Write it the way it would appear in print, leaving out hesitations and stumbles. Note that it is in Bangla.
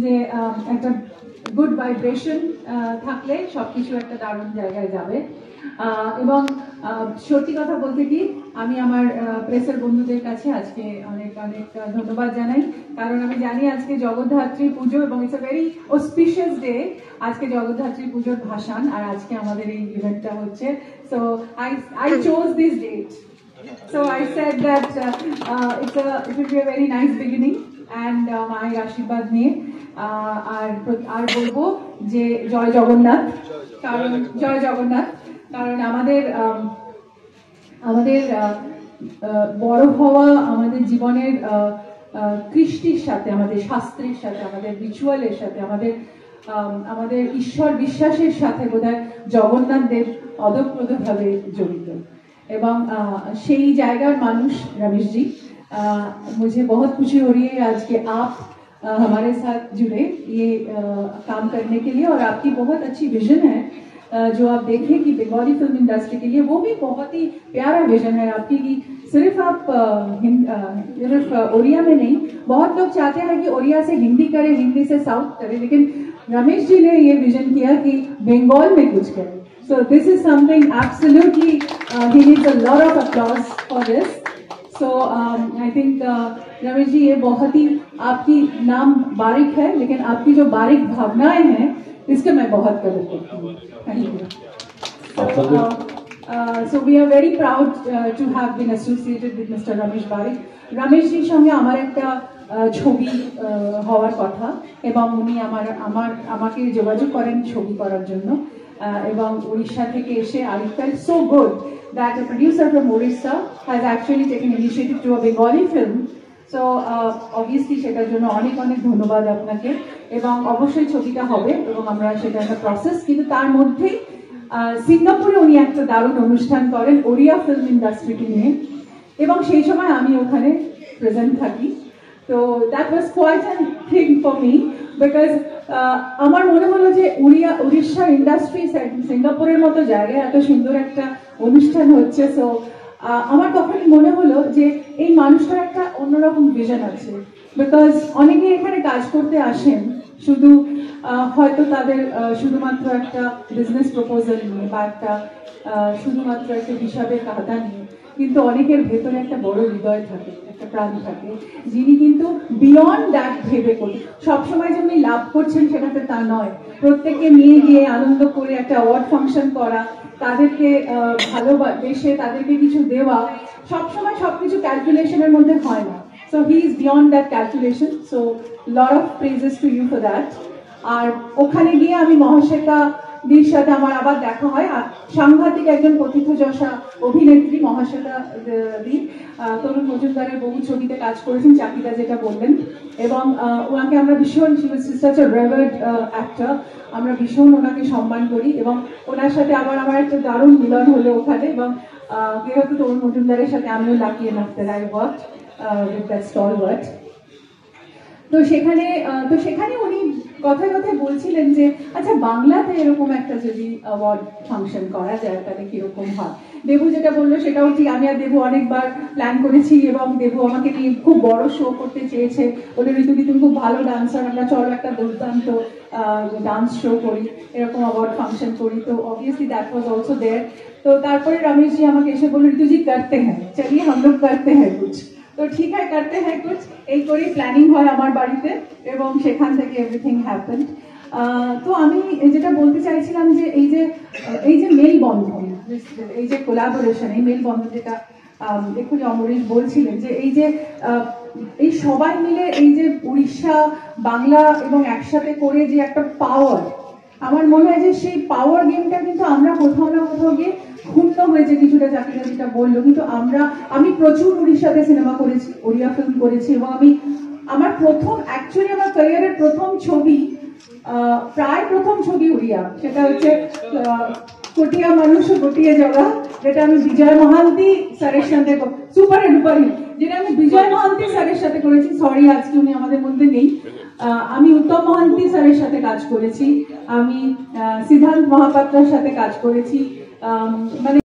যে একটা গুড ভাইব্রেশন থাকলে সবকিছু একটা দারুণ জায়গায় যাবে। এবং সত্যি কথা বলতে কি, আমি আমার প্রেসের বন্ধুদের কাছে আজকে অনেক অনেক ধন্যবাদ জানাই, কারণ আমি জানি আজকে জগদ্ধাত্রী পুজো এবং it's a very auspicious day. আজকে জগদ্ধাত্রী পুজোর ভাসান, আর আজকে আমাদের এই ইভেন্টটা হচ্ছে। So I chose this date, so I said that it will be a very nice beginning and মায়ের আশীর্বাদ নিয়ে আর বলবো যে জয় জগন্নাথ, কারণ জয় জগন্নাথ, কারণ আমাদের বড় হওয়া আমাদের জীবনের কৃষ্টির সাথে, আমাদের শাস্ত্রের সাথে, আমাদের রিচুয়ালের সাথে, আমাদের ঈশ্বর বিশ্বাসের সাথে বোধহয় জগন্নাথ দেব অদপ্রদভাবে জড়িত। এবং সেই জায়গার মানুষ रमेश जी, मुझे बहुत खुशी हो रही है आज के आप हमारे साथ जुड़े ये काम करने के लिए, और आपकी बहुत अच्छी विजन है जो आप देखें कि बंगाली फिल्म इंडस्ट्री के लिए, वो भी बहुत ही प्यारा विजन है आपकी कि सिर्फ आप सिर्फ ओडिया में नहीं, बहुत लोग चाहते हैं कि ओडिया से हिंदी करें, हिंदी से साउथ करें, लेकिन रमेश जी ने ये विजन किया कि बंगाल में कुछ करें। So this is something absolutely he needs a lot of applause for this. So I think Ramesh ji, ये बहुत ही आपकी नाम बारिक है, लेकिन आपकी जो बारिक भावनाएं हैं इसके मैं बहुत कदर करती हूँ। Thank you. So we are very proud to have been associated with Mr. Ramesh Barik. Ramesh ji সঙ্গে আমার একটা ছবি হওয়ার কথা, এবং উনি আমাকে যোগাযোগ করেন ছবি করার জন্য, এবং উড়িষ্যা থেকে এসে I felt so good that a producer from Orissa has actually taken initiative to a Bengali film. So obviously সেটার জন্য অনেক অনেক ধন্যবাদ আপনাকে, এবং অবশ্যই ছবিটা হবে এবং আমরা সেটা একটা প্রসেস। কিন্তু তার মধ্যেই সিঙ্গাপুরে উনি একটা দারুণ অনুষ্ঠান করেন ওড়িয়া ফিল্ম ইন্ডাস্ট্রিকে নিয়ে, এবং সেই সময় আমি ওখানে প্রেজেন্ট থাকি। তো that was quite an thing for me, because আমার মনে হলো যে উড়িষ্যা ইন্ডাস্ট্রি সিঙ্গাপুরের মতো জায়গায় এত সুন্দর একটা অনুষ্ঠান হচ্ছে। সো আমার তখনই মনে হলো যে এই মানুষটার একটা অন্যরকম ভিশন আছে, বিকজ অনেকে এখানে কাজ করতে আসেন শুধু হয়তো তাদের শুধুমাত্র একটা বিজনেস প্রপোজাল নিয়ে বা একটা শুধুমাত্র একটা হিসাবের খাতা নিয়ে, কিন্তু অনেকের ভেতরে একটা বড় হৃদয় থাকে, একটা প্রাণ থাকে, যিনি কিন্তু বিয়ন্ড দ্যাট ভেবে করি। সবসময় যে উনি লাভ করছেন সেটাতে তা নয়, প্রত্যেককে নিয়ে গিয়ে আনন্দ করে একটা অ্যাওয়ার্ড ফাংশন করা, তাদেরকে ভালোবেসে তাদেরকে কিছু দেওয়া, সবসময় সবকিছু ক্যালকুলেশনের মধ্যে হয় না। So he is beyond that calculation. So lot of praises to you for that. আর ওখানে গিয়ে আমি মহাশ্বেতা দির সাথে আমার আবার দেখা হয়, আর সাংঘাতিক একজন প্রথিতযশা অভিনেত্রী মহাশ্বেতা দি, তরুণ মজুমদারের বহু ছবিতে কাজ করেছেন, চাকিদা যেটা বললেন, এবং ওনাকে আমরা ভীষণ, সাচ আ রেভার্ড অ্যাক্টর, আমরা ভীষণ ওনাকে সম্মান করি, এবং ওনার সাথে আবার আমার একটা দারুণ মিলন হলো ওখানে। এবং যেহেতু তরুণ মজুমদারের সাথে আমিও lucky enough that I worked with that stalwart. তো সেখানে উনি কথায় কথায় বলছিলেন যে আচ্ছা, বাংলাতে এরকম একটা যদি অ্যাওয়ার্ড ফাংশন করা যায় তাহলে কিরকম হয়। দেবু যেটা বললো সেটাও ঠিক, আমি আর দেবু অনেকবার প্ল্যান করেছি, এবং দেবু আমাকে নিয়ে খুব বড় শো করতে চেয়েছে, বলে ঋতুদি তুমি খুব ভালো ডান্সার, আমরা চলো একটা দুর্দান্ত ডান্স শো করি, এরকম অ্যাওয়ার্ড ফাংশন করি। তো obviously that was also there. তো তারপরে রমেশ জি আমাকে এসে বললো ঋতুজি করতে হ্যাঁ, চলিয়ে हम लोग करते हैं कुछ। তো ঠিক হয়, করতে হ্যাঁ কুছ, এই করে প্ল্যানিং হয় আমার বাড়িতে, এবং সেখান থেকে এভরিথিং হ্যাপেন্ড। তো আমি যেটা বলতে চাইছিলাম যে এই যে মেলবন্ধন, এই যে কোলাবোরেশন, এই মেলবন্ধন যেটা এক্ষুনি অমরেশ বলছিলেন, যে এই সবাই মিলে এই যে উড়িষ্যা বাংলা এবং একসাথে করে যে একটা পাওয়ার, আমার মনে হয় যে সেই পাওয়ার গেমটা কিন্তু আমরা কোথাও না কোথাও গিয়ে ক্ষুণ্ণ হয়েছে কিছুটা, চাকরিটা যেটা বললো। কিন্তু আমি প্রচুর উড়িষ্যাতে সিনেমা করেছি, ওড়িয়া ফিল্ম করেছি, এবং আমার ক্যারিয়ারের প্রথম ছবি, প্রায় প্রথম ছবি উড়িয়া, সেটা হচ্ছে কোটিয়া মানুষ কোটিয়া জগা, যেটা আমি বিজয় মহান্তি স্যারের সাথে, সুপার ডুপার হিট, যেটা আমি বিজয় মহান্তি স্যারের সাথে করেছি। সরি আজকে উনি আমাদের মধ্যে নেই। আমি উত্তম মহান্তি স্যারের সাথে কাজ করেছি, আমি সিদ্ধান্ত মহাপাত্রের সাথে কাজ করেছি, মানে